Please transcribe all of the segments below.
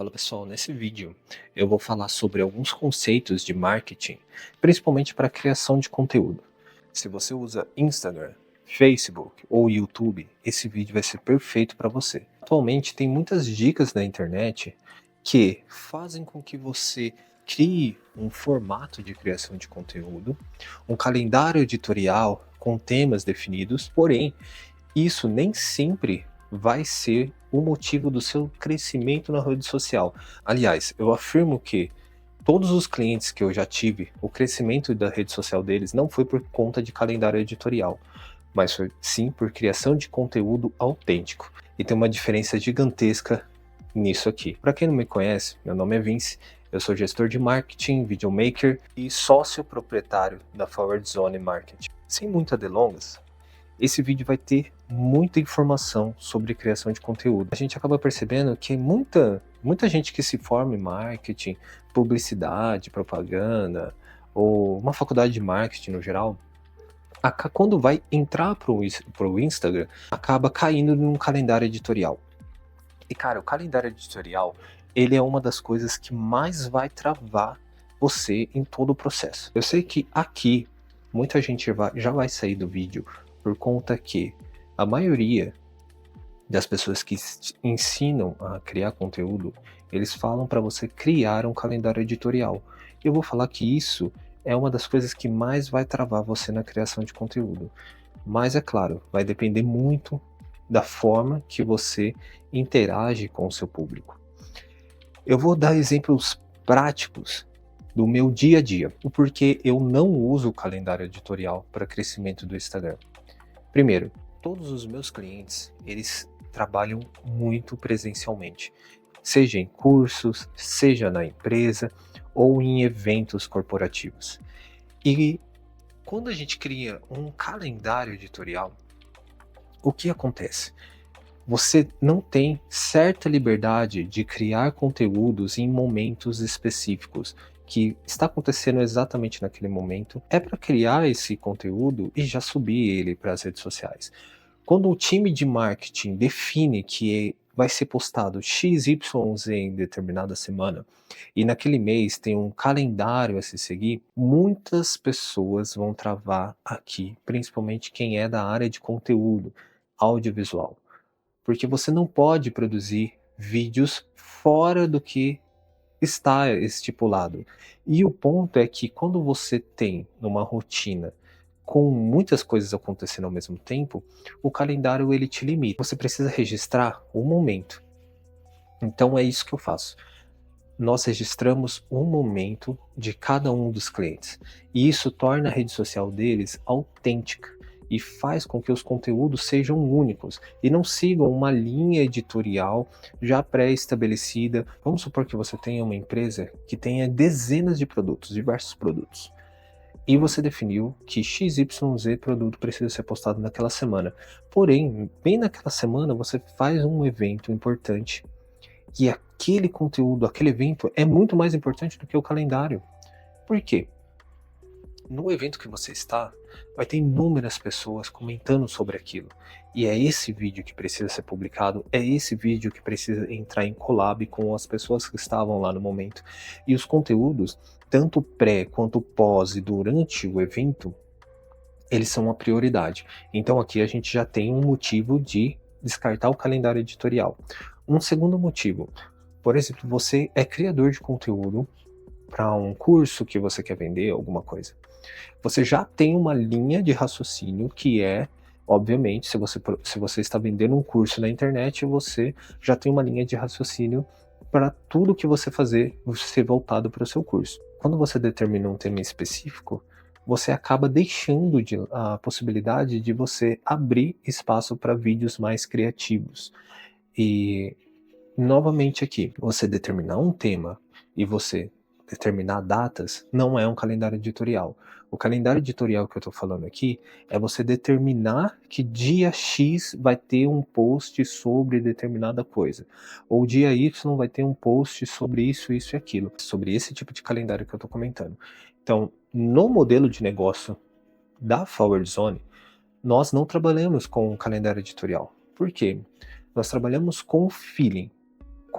Fala pessoal, nesse vídeo eu vou falar sobre alguns conceitos de marketing, principalmente para a criação de conteúdo. Se você usa Instagram, Facebook ou YouTube, esse vídeo vai ser perfeito para você. Atualmente tem muitas dicas na internet que fazem com que você crie um formato de criação de conteúdo, um calendário editorial com temas definidos, porém isso nem sempre vai ser o motivo do seu crescimento na rede social. Aliás, eu afirmo que todos os clientes que eu já tive, o crescimento da rede social deles não foi por conta de calendário editorial, mas foi sim por criação de conteúdo autêntico. E tem uma diferença gigantesca nisso aqui. Para quem não me conhece, meu nome é Vince, eu sou gestor de marketing, videomaker e sócio proprietário da Forward Zone Marketing. Sem muitas delongas, esse vídeo vai ter muita informação sobre criação de conteúdo. A gente acaba percebendo que muita gente que se forma em marketing, publicidade, propaganda, ou uma faculdade de marketing no geral, quando vai entrar para o Instagram, acaba caindo num calendário editorial. E cara, o calendário editorial, ele é uma das coisas que mais vai travar você em todo o processo. Eu sei que aqui, muita gente já vai sair do vídeo por conta que a maioria das pessoas que ensinam a criar conteúdo, eles falam para você criar um calendário editorial. Eu vou falar que isso é uma das coisas que mais vai travar você na criação de conteúdo. Mas é claro, vai depender muito da forma que você interage com o seu público. Eu vou dar exemplos práticos do meu dia a dia, o porquê eu não uso o calendário editorial para crescimento do Instagram. Primeiro, todos os meus clientes, eles trabalham muito presencialmente, seja em cursos, seja na empresa ou em eventos corporativos. E quando a gente cria um calendário editorial, o que acontece? Você não tem certa liberdade de criar conteúdos em momentos específicos que está acontecendo exatamente naquele momento. É para criar esse conteúdo e já subir ele para as redes sociais. Quando o time de marketing define que vai ser postado XYZ em determinada semana e naquele mês tem um calendário a se seguir, muitas pessoas vão travar aqui, principalmente quem é da área de conteúdo audiovisual. Porque você não pode produzir vídeos fora do que está estipulado. E o ponto é que quando você tem uma rotina com muitas coisas acontecendo ao mesmo tempo, o calendário ele te limita. Você precisa registrar o momento. Então é isso que eu faço. Nós registramos um momento de cada um dos clientes. E isso torna a rede social deles autêntica e faz com que os conteúdos sejam únicos e não sigam uma linha editorial já pré-estabelecida. Vamos supor que você tenha uma empresa que tenha dezenas de produtos, diversos produtos. E você definiu que XYZ produto precisa ser postado naquela semana. Porém, bem naquela semana você faz um evento importante e aquele conteúdo, aquele evento é muito mais importante do que o calendário. Por quê? No evento que você está, vai ter inúmeras pessoas comentando sobre aquilo. E é esse vídeo que precisa ser publicado, é esse vídeo que precisa entrar em collab com as pessoas que estavam lá no momento. E os conteúdos, tanto pré quanto pós e durante o evento, eles são uma prioridade. Então aqui a gente já tem um motivo de descartar o calendário editorial. Um segundo motivo, por exemplo, você é criador de conteúdo para um curso que você quer vender, alguma coisa. Você já tem uma linha de raciocínio que é, obviamente, se você está vendendo um curso na internet, você já tem uma linha de raciocínio para tudo que você fazer ser voltado para o seu curso. Quando você determina um tema específico, você acaba deixando a possibilidade de você abrir espaço para vídeos mais criativos. E, novamente aqui, você determinar um tema e você determinar datas não é um calendário editorial. O calendário editorial que eu estou falando aqui é você determinar que dia X vai ter um post sobre determinada coisa, ou dia Y vai ter um post sobre isso, isso e aquilo, sobre esse tipo de calendário que eu estou comentando. Então, no modelo de negócio da Forward Zone, nós não trabalhamos com um calendário editorial. Por quê? Nós trabalhamos com feeling,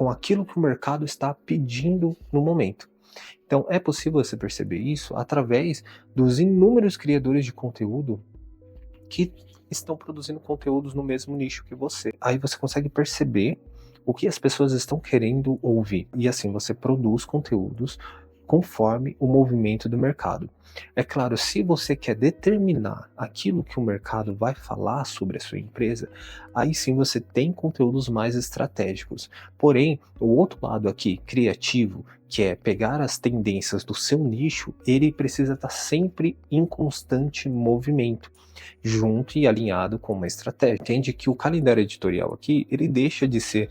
com aquilo que o mercado está pedindo no momento. Então é possível você perceber isso através dos inúmeros criadores de conteúdo que estão produzindo conteúdos no mesmo nicho que você. Aí você consegue perceber o que as pessoas estão querendo ouvir. E assim você produz conteúdos conforme o movimento do mercado. É claro, se você quer determinar aquilo que o mercado vai falar sobre a sua empresa, aí sim você tem conteúdos mais estratégicos. Porém, o outro lado aqui, criativo, que é pegar as tendências do seu nicho, ele precisa estar sempre em constante movimento, junto e alinhado com uma estratégia. Entende que o calendário editorial aqui, ele deixa de ser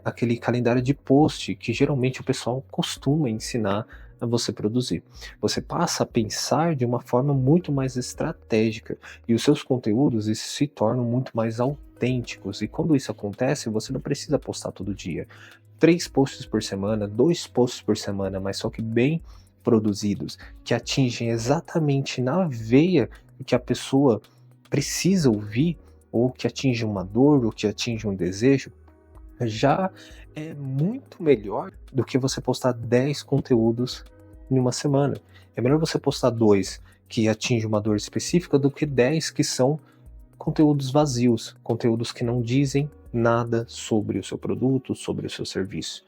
aquele calendário de post que geralmente o pessoal costuma ensinar a você produzir. Você passa a pensar de uma forma muito mais estratégica e os seus conteúdos se tornam muito mais autênticos. E quando isso acontece, você não precisa postar todo dia. 3 posts por semana, 2 posts por semana, mas só que bem produzidos, que atingem exatamente na veia o que a pessoa precisa ouvir, ou que atinge uma dor, ou que atinge um desejo, já é muito melhor do que você postar 10 conteúdos em uma semana. É melhor você postar 2 que atingem uma dor específica do que 10 que são conteúdos vazios, conteúdos que não dizem nada sobre o seu produto, sobre o seu serviço.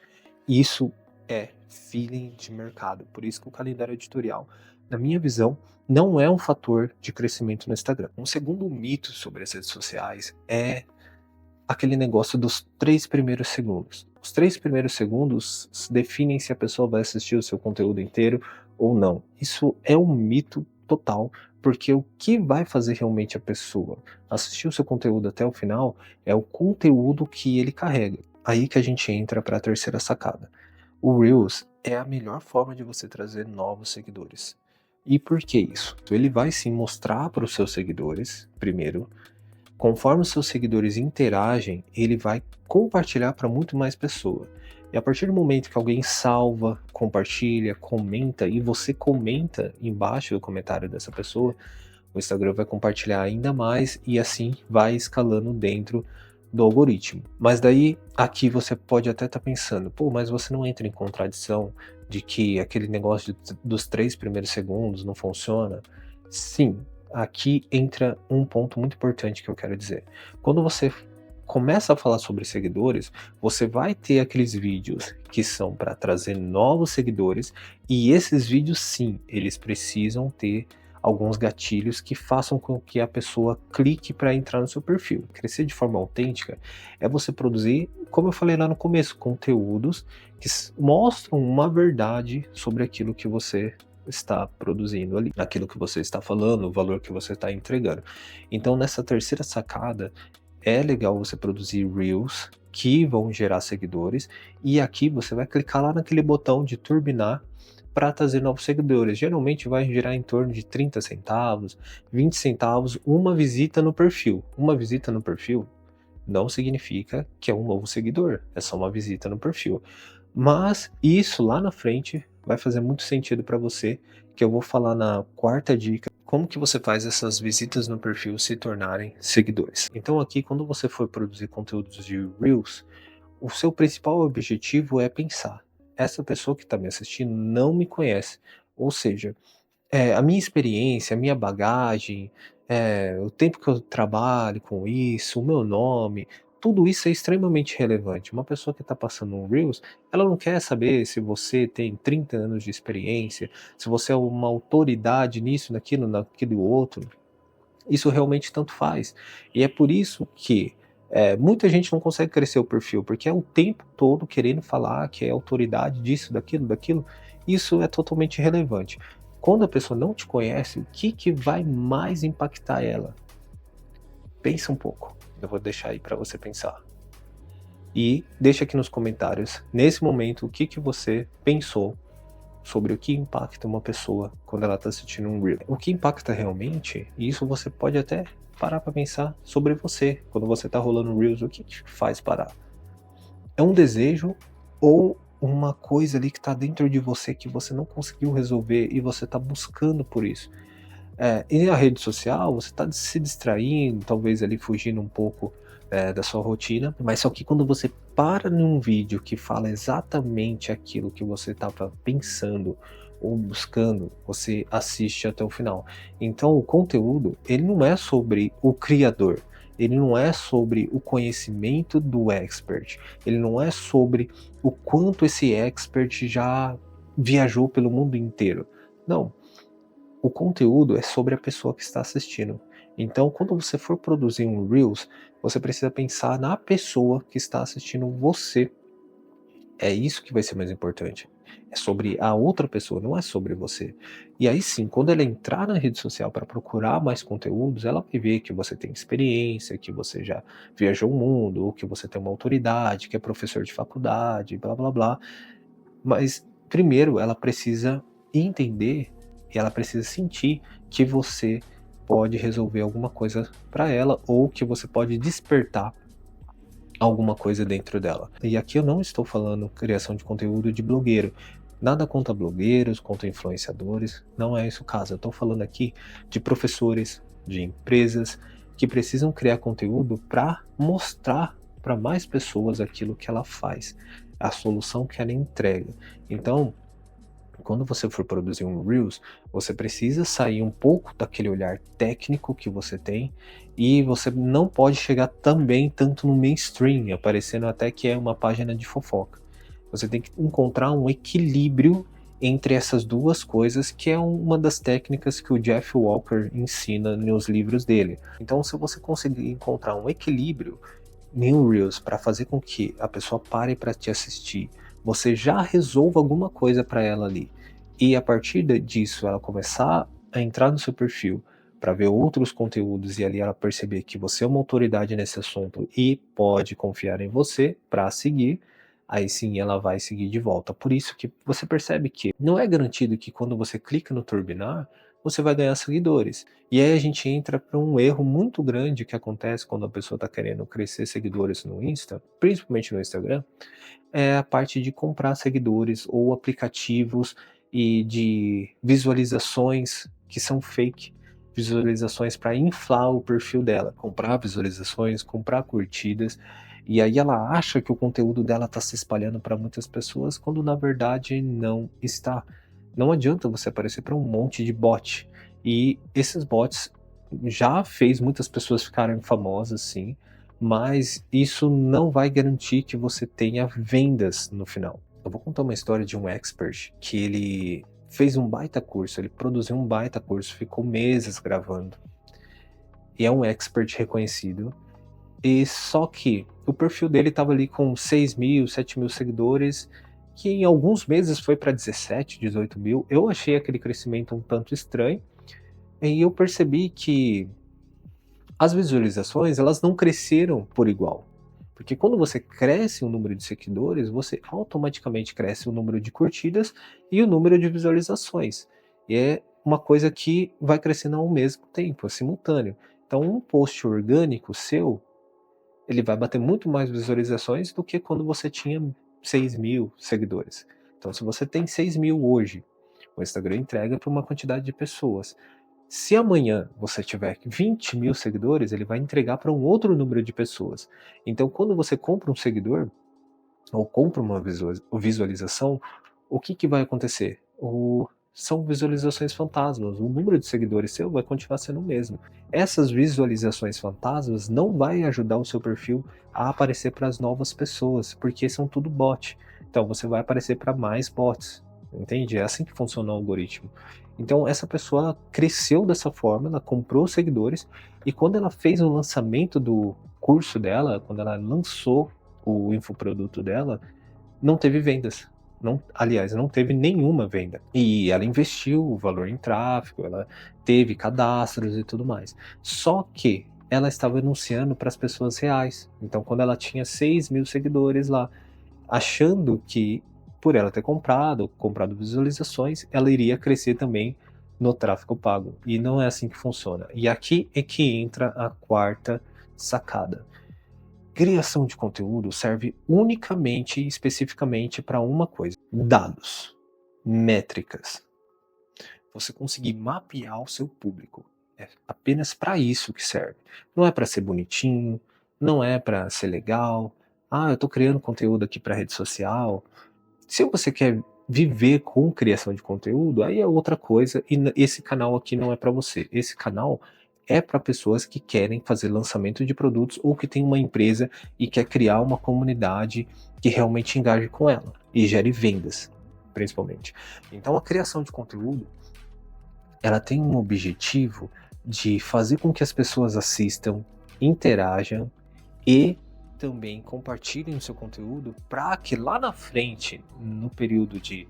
Isso é feeling de mercado. Por isso que o calendário editorial, na minha visão, não é um fator de crescimento no Instagram. Um segundo mito sobre as redes sociais é aquele negócio dos 3 primeiros segundos. Os 3 primeiros segundos definem se a pessoa vai assistir o seu conteúdo inteiro ou não. Isso é um mito total, porque o que vai fazer realmente a pessoa assistir o seu conteúdo até o final é o conteúdo que ele carrega. Aí que a gente entra para a terceira sacada. O Reels é a melhor forma de você trazer novos seguidores. E por que isso? Ele vai sim mostrar para os seus seguidores, primeiro. Conforme os seus seguidores interagem, ele vai compartilhar para muito mais pessoas. E a partir do momento que alguém salva, compartilha, comenta e você comenta embaixo do comentário dessa pessoa, o Instagram vai compartilhar ainda mais e assim vai escalando dentro do algoritmo. Mas daí aqui você pode até estar pensando, pô, mas você não entra em contradição de que aquele negócio dos 3 primeiros segundos não funciona? Sim, aqui entra um ponto muito importante que eu quero dizer. Quando você começa a falar sobre seguidores, você vai ter aqueles vídeos que são para trazer novos seguidores, e esses vídeos sim, eles precisam ter alguns gatilhos que façam com que a pessoa clique para entrar no seu perfil. Crescer de forma autêntica é você produzir, como eu falei lá no começo, conteúdos que mostram uma verdade sobre aquilo que você está produzindo ali, aquilo que você está falando, o valor que você está entregando. Então, nessa terceira sacada, é legal você produzir Reels que vão gerar seguidores, e aqui você vai clicar lá naquele botão de turbinar para trazer novos seguidores. Geralmente vai gerar em torno de 30 centavos, 20 centavos, uma visita no perfil. Uma visita no perfil não significa que é um novo seguidor, é só uma visita no perfil. Mas isso lá na frente vai fazer muito sentido para você, que eu vou falar na quarta dica, como que você faz essas visitas no perfil se tornarem seguidores. Então aqui, quando você for produzir conteúdos de Reels, o seu principal objetivo é pensar, essa pessoa que está me assistindo não me conhece, ou seja, a minha experiência, a minha bagagem, o tempo que eu trabalho com isso, o meu nome, tudo isso é extremamente relevante. Uma pessoa que está passando um Reels, ela não quer saber se você tem 30 anos de experiência, se você é uma autoridade nisso, naquilo, naquele outro. Isso realmente tanto faz. E é por isso que muita gente não consegue crescer o perfil, porque é o tempo todo querendo falar que é autoridade disso, daquilo, daquilo. Isso é totalmente irrelevante. Quando a pessoa não te conhece, o que vai mais impactar ela? Pensa um pouco. Eu vou deixar aí para você pensar. E deixa aqui nos comentários, nesse momento, o que você pensou sobre o que impacta uma pessoa quando ela está assistindo um Reel. O que impacta realmente, e isso você pode até parar para pensar sobre você. Quando você está rolando Reels, o que te faz parar? É um desejo ou uma coisa ali que está dentro de você que você não conseguiu resolver e você está buscando por isso? E a rede social, você está se distraindo, talvez ali fugindo um pouco da sua rotina, mas só que quando você para num vídeo que fala exatamente aquilo que você estava pensando ou buscando, você assiste até o final. Então o conteúdo, ele não é sobre o criador, ele não é sobre o conhecimento do expert, ele não é sobre o quanto esse expert já viajou pelo mundo inteiro. Não, o conteúdo é sobre a pessoa que está assistindo. Então, quando você for produzir um Reels, você precisa pensar na pessoa que está assistindo você. É isso que vai ser mais importante. É sobre a outra pessoa, não é sobre você. E aí sim, quando ela entrar na rede social para procurar mais conteúdos, ela vai ver que você tem experiência, que você já viajou o mundo, ou que você tem uma autoridade, que é professor de faculdade, blá blá blá. Mas primeiro ela precisa entender e ela precisa sentir que você pode resolver alguma coisa para ela ou que você pode despertar alguma coisa dentro dela. E aqui eu não estou falando criação de conteúdo de blogueiro. Nada contra blogueiros, contra influenciadores, não é esse o caso. Eu estou falando aqui de professores, de empresas que precisam criar conteúdo para mostrar para mais pessoas aquilo que ela faz, a solução que ela entrega. Então, quando você for produzir um Reels, você precisa sair um pouco daquele olhar técnico que você tem e você não pode chegar também tanto no mainstream, aparecendo até que é uma página de fofoca. Você tem que encontrar um equilíbrio entre essas duas coisas, que é uma das técnicas que o Jeff Walker ensina nos livros dele. Então, se você conseguir encontrar um equilíbrio em um Reels para fazer com que a pessoa pare para te assistir, você já resolva alguma coisa para ela ali. E a partir disso, ela começar a entrar no seu perfil para ver outros conteúdos e ali ela perceber que você é uma autoridade nesse assunto e pode confiar em você para seguir, aí sim ela vai seguir de volta. Por isso que você percebe que não é garantido que quando você clica no turbinar, você vai ganhar seguidores. E aí a gente entra para um erro muito grande que acontece quando a pessoa está querendo crescer seguidores no Insta, principalmente no Instagram, é a parte de comprar seguidores ou aplicativos e de visualizações que são fake, visualizações para inflar o perfil dela, comprar visualizações, comprar curtidas, e aí ela acha que o conteúdo dela está se espalhando para muitas pessoas, quando na verdade não está. Não adianta você aparecer para um monte de bot. E esses bots já fez muitas pessoas ficarem famosas, sim, mas isso não vai garantir que você tenha vendas no final. Eu vou contar uma história de um expert que ele fez um baita curso, ele produziu um baita curso, ficou meses gravando. E é um expert reconhecido. E só que o perfil dele estava ali com 6 mil, 7 mil seguidores, que em alguns meses foi para 17, 18 mil. Eu achei aquele crescimento um tanto estranho. E eu percebi que as visualizações, elas não cresceram por igual. Porque quando você cresce o número de seguidores, você automaticamente cresce o número de curtidas e o número de visualizações. E é uma coisa que vai crescendo ao mesmo tempo, é simultâneo. Então, um post orgânico seu, ele vai bater muito mais visualizações do que quando você tinha 6 mil seguidores. Então, se você tem 6 mil hoje, o Instagram entrega para uma quantidade de pessoas. Se amanhã você tiver 20 mil seguidores, ele vai entregar para um outro número de pessoas. Então, quando você compra um seguidor, ou compra uma visualização, o que, que vai acontecer? São visualizações fantasmas. O número de seguidores seu vai continuar sendo o mesmo. Essas visualizações fantasmas não vai ajudar o seu perfil a aparecer para as novas pessoas, porque são tudo bot. Então você vai aparecer para mais bots. Entende? É assim que funciona o algoritmo. Então essa pessoa cresceu dessa forma, ela comprou seguidores e quando ela fez o lançamento do curso dela, quando ela lançou o infoproduto dela, não teve vendas. Não, aliás, não teve nenhuma venda. E ela investiu o valor em tráfego, ela teve cadastros e tudo mais. Só que ela estava anunciando para as pessoas reais. Então, quando ela tinha 6 mil seguidores lá, achando que por ela ter comprado visualizações, ela iria crescer também no tráfego pago. E não é assim que funciona. E aqui é que entra a quarta sacada. Criação de conteúdo serve unicamente e especificamente para uma coisa: dados, métricas. Você conseguir mapear o seu público. É apenas para isso que serve. Não é para ser bonitinho, não é para ser legal, Ah, eu estou criando conteúdo aqui para rede social. Se você quer viver com criação de conteúdo, aí é outra coisa e esse canal aqui não é para você. Esse canal é para pessoas que querem fazer lançamento de produtos ou que tem uma empresa e quer criar uma comunidade que realmente engaje com ela e gere vendas, principalmente. Então a criação de conteúdo, ela tem um objetivo de fazer com que as pessoas assistam, interajam e também compartilhem o seu conteúdo para que lá na frente, no período de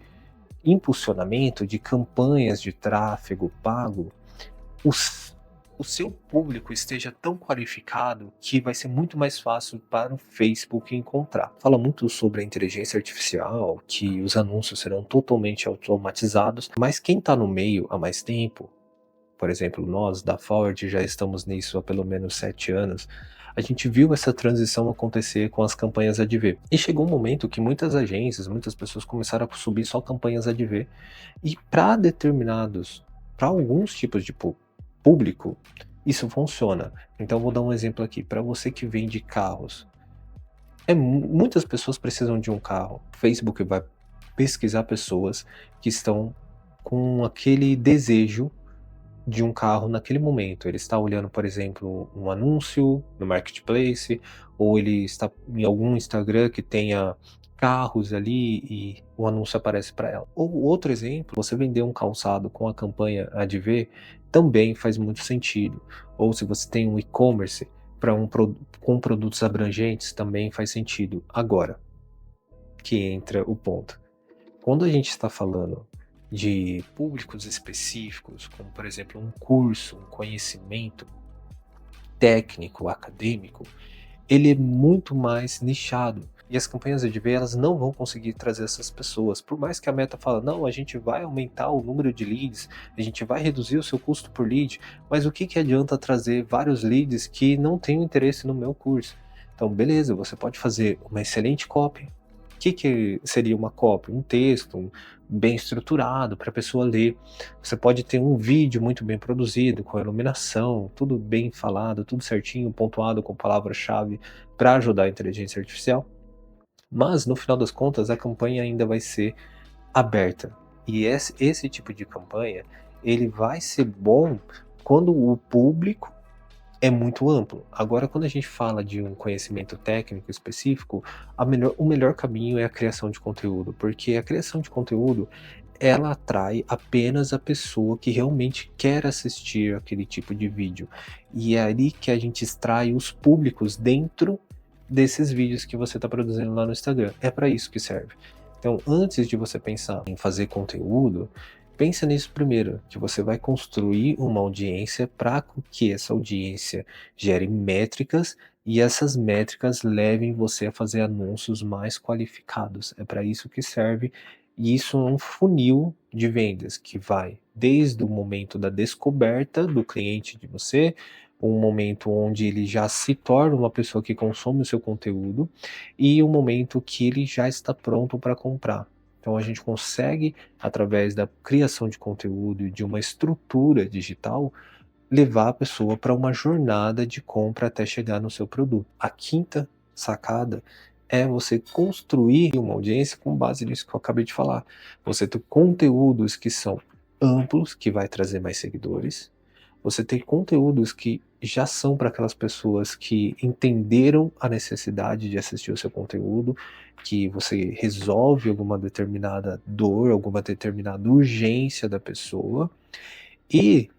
impulsionamento, de campanhas de tráfego pago, os o seu público esteja tão qualificado que vai ser muito mais fácil para o Facebook encontrar. Fala muito sobre a inteligência artificial, que os anúncios serão totalmente automatizados, mas quem está no meio há mais tempo, por exemplo, nós da Forward já estamos nisso há pelo menos 7 anos, a gente viu essa transição acontecer com as campanhas AdV. E chegou um momento que muitas agências, muitas pessoas começaram a subir só campanhas AdV. E para alguns tipos de público, isso funciona. Então vou dar um exemplo aqui. Para você que vende carros, muitas pessoas precisam de um carro. O Facebook vai pesquisar pessoas que estão com aquele desejo de um carro naquele momento. Ele está olhando, por exemplo, um anúncio no marketplace, ou ele está em algum Instagram que tenha carros ali e o anúncio aparece para ela. Ou outro exemplo, você vender um calçado com a campanha AdV também faz muito sentido. Ou se você tem um e-commerce para com produtos abrangentes também faz sentido. Agora que entra o ponto. Quando a gente está falando de públicos específicos, como por exemplo um curso, um conhecimento técnico, acadêmico, ele é muito mais nichado. E as campanhas AdV, elas não vão conseguir trazer essas pessoas. Por mais que a Meta fala, não, a gente vai aumentar o número de leads, a gente vai reduzir o seu custo por lead, mas o que, que adianta trazer vários leads que não têm interesse no meu curso? Então, beleza, você pode fazer uma excelente copy. O que, que seria uma copy? Um texto bem estruturado para a pessoa ler. Você pode ter um vídeo muito bem produzido, com iluminação, tudo bem falado, tudo certinho, pontuado com palavra-chave para ajudar a inteligência artificial. Mas, no final das contas, a campanha ainda vai ser aberta. E esse tipo de campanha, ele vai ser bom quando o público é muito amplo. Agora, quando a gente fala de um conhecimento técnico específico, o melhor caminho é a criação de conteúdo, porque a criação de conteúdo, ela atrai apenas a pessoa que realmente quer assistir aquele tipo de vídeo. E é ali que a gente extrai os públicos dentro desses vídeos que você está produzindo lá no Instagram. É para isso que serve. Então, antes de você pensar em fazer conteúdo, pensa nisso primeiro, que você vai construir uma audiência para que essa audiência gere métricas e essas métricas levem você a fazer anúncios mais qualificados. É para isso que serve. E isso é um funil de vendas que vai desde o momento da descoberta do cliente de você, um momento onde ele já se torna uma pessoa que consome o seu conteúdo e um momento que ele já está pronto para comprar. Então a gente consegue, através da criação de conteúdo e de uma estrutura digital, levar a pessoa para uma jornada de compra até chegar no seu produto. A quinta sacada é você construir uma audiência com base nisso que eu acabei de falar. Você ter conteúdos que são amplos, que vai trazer mais seguidores. Você tem conteúdos que já são para aquelas pessoas que entenderam a necessidade de assistir o seu conteúdo, que você resolve alguma determinada dor, alguma determinada urgência da pessoa, e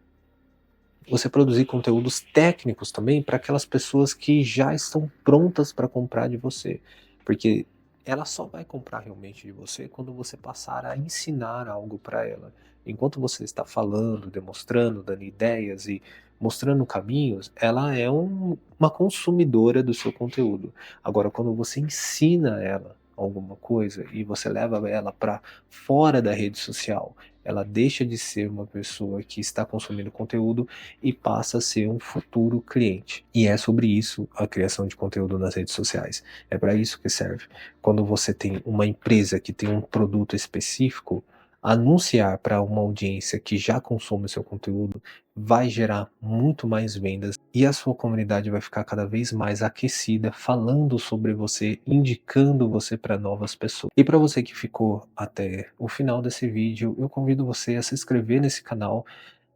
você produzir conteúdos técnicos também para aquelas pessoas que já estão prontas para comprar de você, porque ela só vai comprar realmente de você quando você passar a ensinar algo para ela. Enquanto você está falando, demonstrando, dando ideias e mostrando caminhos, ela é uma consumidora do seu conteúdo. Agora, quando você ensina ela alguma coisa e você leva ela para fora da rede social, ela deixa de ser uma pessoa que está consumindo conteúdo e passa a ser um futuro cliente. E é sobre isso a criação de conteúdo nas redes sociais. É para isso que serve. Quando você tem uma empresa que tem um produto específico, Anunciar para uma audiência que já consome o seu conteúdo vai gerar muito mais vendas e a sua comunidade vai ficar cada vez mais aquecida, falando sobre você, indicando você para novas pessoas. E para você que ficou até o final desse vídeo, eu convido você a se inscrever nesse canal.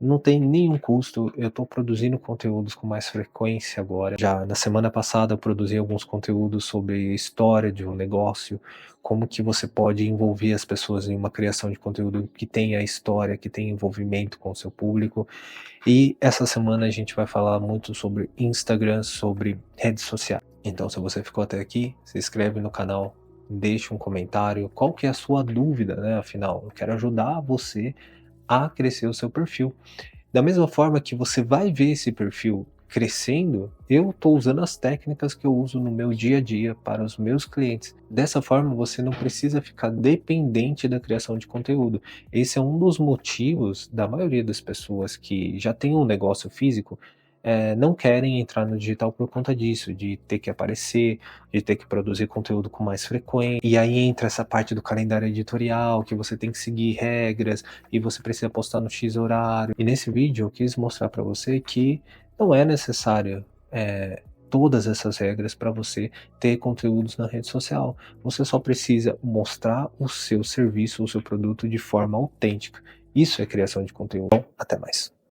Não tem nenhum custo, eu estou produzindo conteúdos com mais frequência agora. Já na semana passada eu produzi alguns conteúdos sobre a história de um negócio, como que você pode envolver as pessoas em uma criação de conteúdo que tenha história, que tenha envolvimento com o seu público. E essa semana a gente vai falar muito sobre Instagram, sobre redes sociais. Então, se você ficou até aqui, se inscreve no canal, deixa um comentário, qual que é a sua dúvida, né? Afinal, eu quero ajudar você a crescer o seu perfil. Da mesma forma que você vai ver esse perfil crescendo, eu estou usando as técnicas que eu uso no meu dia a dia para os meus clientes. Dessa forma, você não precisa ficar dependente da criação de conteúdo. Esse é um dos motivos da maioria das pessoas que já têm um negócio físico, não querem entrar no digital por conta disso, de ter que aparecer, de ter que produzir conteúdo com mais frequência. E aí entra essa parte do calendário editorial, que você tem que seguir regras, e você precisa postar no X horário. E nesse vídeo eu quis mostrar para você que não é necessário todas essas regras para você ter conteúdos na rede social. Você só precisa mostrar o seu serviço, o seu produto de forma autêntica. Isso é criação de conteúdo. Então, até mais.